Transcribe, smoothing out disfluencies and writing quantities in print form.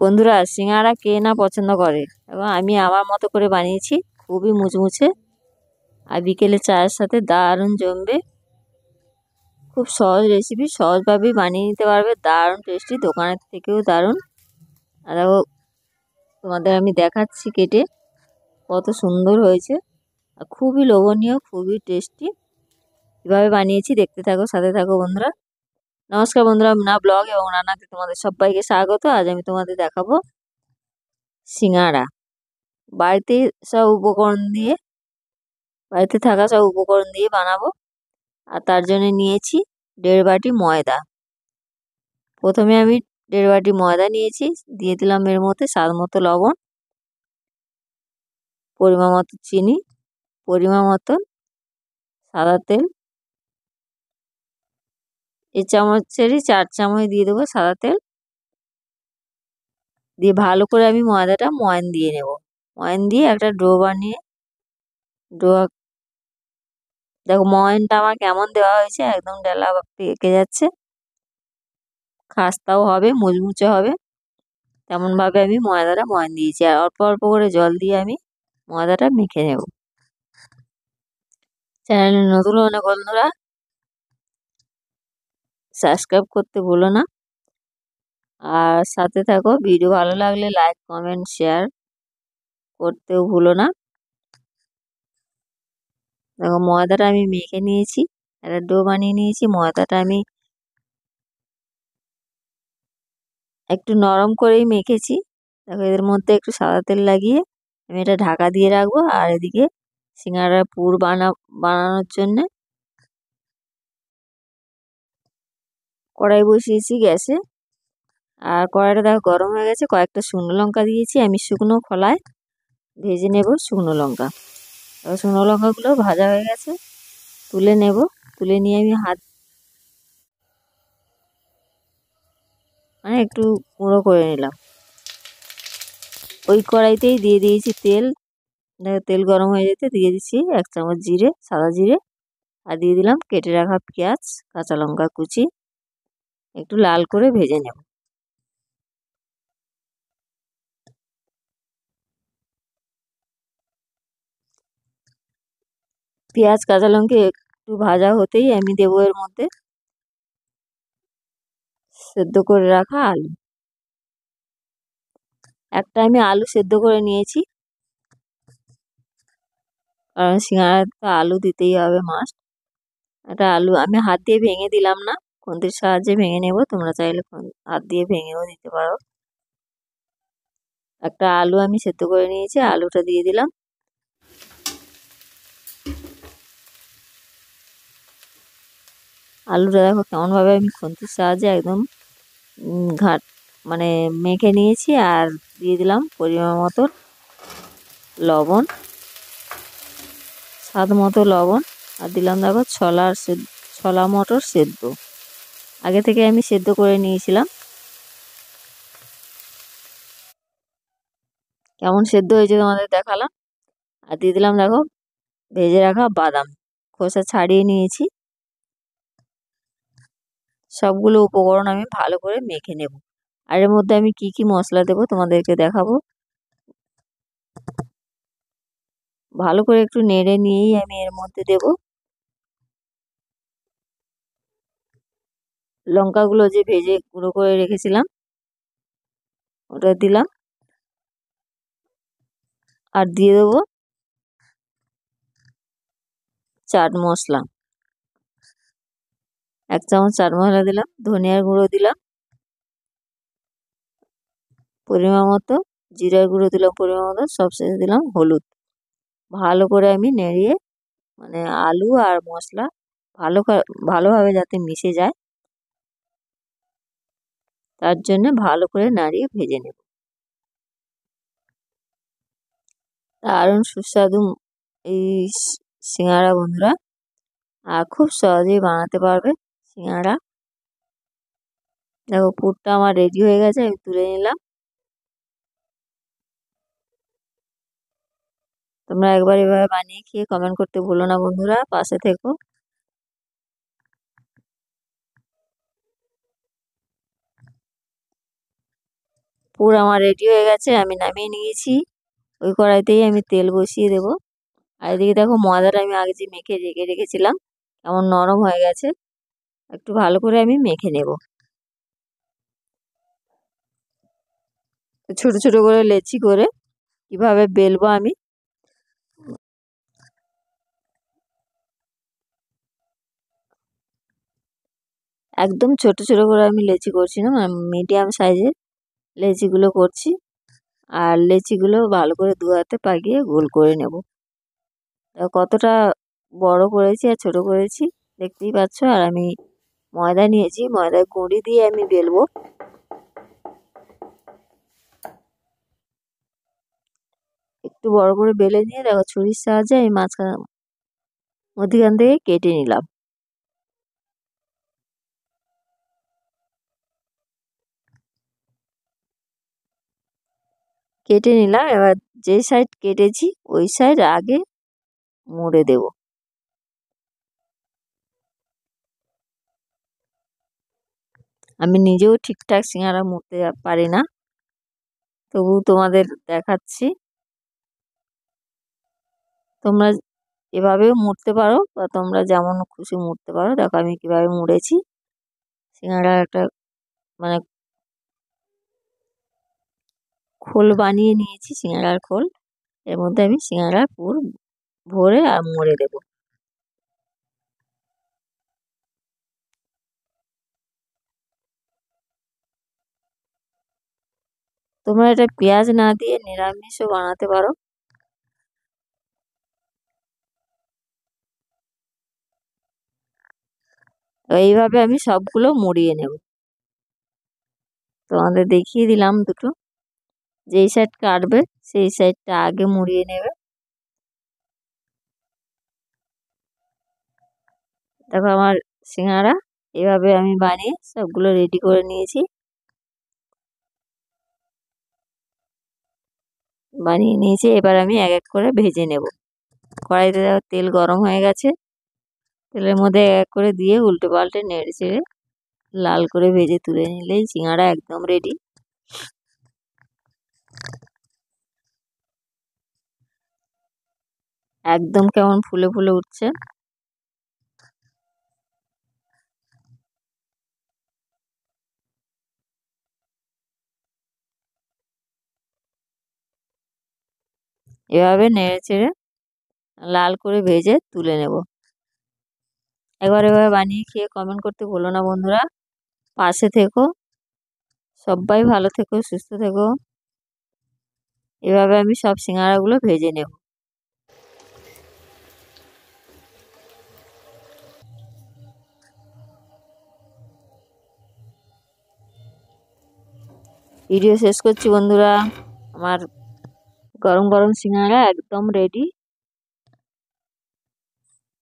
বন্ধুরা, সিঙ্গাড়া কে না পছন্দ করে, এবং আমি আমার মতো করে বানিয়েছি। খুবই মুচমুচে আর বিকেলে চায়ের সাথে দারুণ জমবে। খুব সহজ রেসিপি, সহজভাবেই বানিয়ে নিতে পারবে। দারুণ টেস্টি, দোকানের থেকেও দারুণ। আর দেখো, তোমাদের আমি দেখাচ্ছি কেটে, কত সুন্দর হয়েছে আর খুবই লোভনীয়, খুবই টেস্টি। কীভাবে বানিয়েছি দেখতে থাকো, সাথে থাকো বন্ধুরা। নমস্কার বন্ধুরা, না ব্লগ এবং রান্নাতে তোমাদের সবাইকে স্বাগত। আজ আমি তোমাদের দেখাবো সিঙ্গাড়া। বাড়িতে সব উপকরণ দিয়ে বাড়িতে থাকা সব উপকরণ দিয়ে বানাবো। আর তার জন্য নিয়েছি 1.5 বাটি ময়দা। প্রথমে আমি 1.5 বাটি ময়দা নিয়েছি, দিয়ে দিলাম এর মধ্যে স্বাদ মতো লবণ, পরিমাণ মতো চিনি, পরিমাণ মতো সাদা তেল। এই চামচেরই 4 চামচ দিয়ে দেবো সাদা তেল। দিয়ে ভালো করে আমি ময়দাটা ময়ান দিয়ে নেব। ময়ান দিয়ে একটা ডো বানিয়ে ডো। দেখো ময়ানটা আমার কেমন দেওয়া হয়েছে, একদম ডেলা পেকে যাচ্ছে, খাস্তাও হবে, মুচমুচে হবে। তেমনভাবে আমি ময়দাটা ময়ান দিয়েছি, আর অল্প অল্প করে জল দিয়ে আমি ময়দাটা মেখে নেব। চ্যানেলে নতুন হলে বন্ধুরা সাবস্ক্রাইব করতে ভুলো না, আর সাথে থাকো। ভিডিও ভালো লাগলে লাইক, কমেন্ট, শেয়ার করতেও ভুলো না। দেখো ময়দাটা আমি মেখে নিয়েছি, একটা ডো বানিয়ে নিয়েছি। ময়দাটা আমি একটু নরম করেই মেখেছি। দেখো এর মধ্যে একটু সাদা তেল লাগিয়ে আমি এটা ঢাকা দিয়ে রাখবো। আর এদিকে সিঙ্গাড়ার পুর বানানোর জন্যে কড়াই বসিয়েছি গ্যাসে। আর কড়াইটা দেখো গরম হয়ে গেছে। কয়েকটা শুকনো লঙ্কা দিয়েছি আমি, শুকনো খোলায় ভেজে নেব শুকনো লঙ্কা। শুকনো লঙ্কাগুলো ভাজা হয়ে গেছে, তুলে নেব। তুলে নিয়ে আমি একটু গুঁড়ো করে নিলাম। ওই কড়াইতেই দিয়ে দিয়েছি তেল। তেল গরম হয়ে যেতে দিয়ে দিচ্ছি 1 চামচ জিরে, সাদা জিরে। আর দিয়ে দিলাম কেটে রাখা পেঁয়াজ, কাঁচা লঙ্কা কুচি। একটু লাল করে ভেজে নেব। পেঁয়াজ কাঁচা লঙ্কা একটু ভাজা হতেই আমি দেবো এর মধ্যে সেদ্ধ করে রাখা আলু। একটা আমি আলু সেদ্ধ করে নিয়েছি, কারণ সিঙ্গাড়াতে তো আলু দিতেই হবে মাস্ট। একটা আলু আমি হাত দিয়ে ভেঙে দিলাম না, খুন্তির সাহায্যে ভেঙে নেব। তোমরা চাইলে হাত দিয়ে ভেঙেও দিতে পারো। একটা আলু আমি সেদ্ধ করে নিয়েছি, আলুটা দিয়ে দিলাম। আলুটা দেখো কেমনভাবে আমি খুন্তির সাহায্যে একদম ঘাট মেখে নিয়েছি। আর দিয়ে দিলাম পরিমাণ মতো লবণ, স্বাদ মতো লবণ। আর দিলাম দেখো ছোলা মটর সেদ্ধ, আগে থেকে আমি সেদ্ধ করে নিয়েছিলাম। কেমন সেদ্ধ হয়েছে তোমাদের দেখালাম। আর দিয়ে দিলাম দেখো ভেজে রাখা বাদাম, খোসা ছাড়িয়ে নিয়েছি। সবগুলো উপকরণ আমি ভালো করে মেখে নেব। আর এর মধ্যে আমি কি কি মশলা দেবো তোমাদেরকে দেখাবো। ভালো করে একটু নেড়ে নিয়েই আমি এর মধ্যে দেব লঙ্কাগুলো যে ভেজে গুঁড়ো করে রেখেছিলাম, ওটা দিলাম। আর দিয়ে দেবো চাট মশলা, 1 চামচ চাট মশলা দিলাম। ধনিয়ার গুঁড়ো দিলাম পরিমাণ মতো, জিরার গুঁড়ো দিলাম পরিমাণ মতো, সবশেষে দিলাম হলুদ। ভালো করে আমি নেড়িয়ে আলু আর মশলা ভালোভাবে যাতে মিশে যায়, তার জন্য ভালো করে নাড়িয়ে ভেজে নেব। দারুণ সুস্বাদু এই সিঙ্গাড়া বন্ধুরা, আর খুব সহজেই বানাতে পারবে সিঙ্গাড়া। দেখো পুরটা আমার রেডি হয়ে গেছে, আমি তুলে নিলাম। তোমরা একবার এভাবে বানিয়ে খেয়ে কমেন্ট করতে ভুলো না বন্ধুরা, পাশে থেকো। পুর আমার রেডি হয়ে গেছে, আমি নামিয়ে নিয়েছি। ওই কড়াইতেই আমি তেল বসিয়ে দেব। আর এদিকে দেখো ময়দাটা আমি আগে যে মেখে রেখেছিলাম কেমন নরম হয়ে গেছে। একটু ভালো করে আমি মেখে নেব। ছোট ছোট করে লেচি করে কিভাবে বেলবো আমি একদম ছোট ছোট করে আমি লেচি করছি না, মিডিয়াম সাইজের লেচিগুলো করছি। আর লেচিগুলো ভালো করে দু হাতে পাকিয়ে গোল করে নেব। কতটা বড় করেছি আর ছোট করেছি দেখতেই পাচ্ছ। আর আমি ময়দা নিয়েছি, ময়দার গুঁড়ি দিয়ে আমি বেলবো। একটু বড় করে বেলে নিয়ে দেখো ছুরির সাহায্যে আমি মধ্যখান থেকে কেটে নিলাম। কেটে নিলাম। এবার যে সাইড কেটেছি ওই সাইড আগে মুড়ে দেব। আমি নিজেও ঠিকঠাক সিঙ্গারা মুড়তে পারি না, তবু তোমাদের দেখাচ্ছি। তোমরা এভাবেও মুড়তে পারো বা তোমরা যেমন খুশি মুড়তে পারো। দেখো আমি কিভাবে মুড়েছি। সিঙ্গারা একটা মানে খোল বানিয়ে নিয়েছি, সিঙ্গারার খোল। এর মধ্যে আমি সিঙ্গারার পুর ভরে আর মুড়ে দেব। তোমরা এটা পেঁয়াজ না দিয়ে নিরামিষও বানাতে পারো। এইভাবে আমি সবগুলো মুড়িয়ে নেব। তোমাদের দেখিয়ে দিলাম দুটো। যেই সাইড কাটবে সেই সাইডটা আগে মুড়িয়ে নেবে। দেখো আমার সিঙ্গারা এভাবে আমি বানিয়ে সবগুলো রেডি করে নিয়েছি। এবার আমি এক এক করে ভেজে নেব। কড়াইতে দেখো তেল গরম হয়ে গেছে। তেলের মধ্যে এক এক করে দিয়ে উল্টে পাল্টে নেড়ে চেড়ে লাল করে ভেজে তুলে নিলেই সিঙ্গারা একদম রেডি। একদম কেমন ফুলে ফুলে উঠছে। এভাবে নেড়ে চেড়ে লাল করে ভেজে তুলে নেব। একবার এভাবে বানিয়ে খেয়ে কমেন্ট করতে ভুলো না বন্ধুরা। পাশে থেকো, সবাই ভালো থেকো, সুস্থ থেকো। এভাবে আমি সব সিঙ্গারাগুলো ভেজে নেব। ভিডিও শেষ করছি বন্ধুরা। আমার গরম গরম সিঙ্গারা একদম রেডি।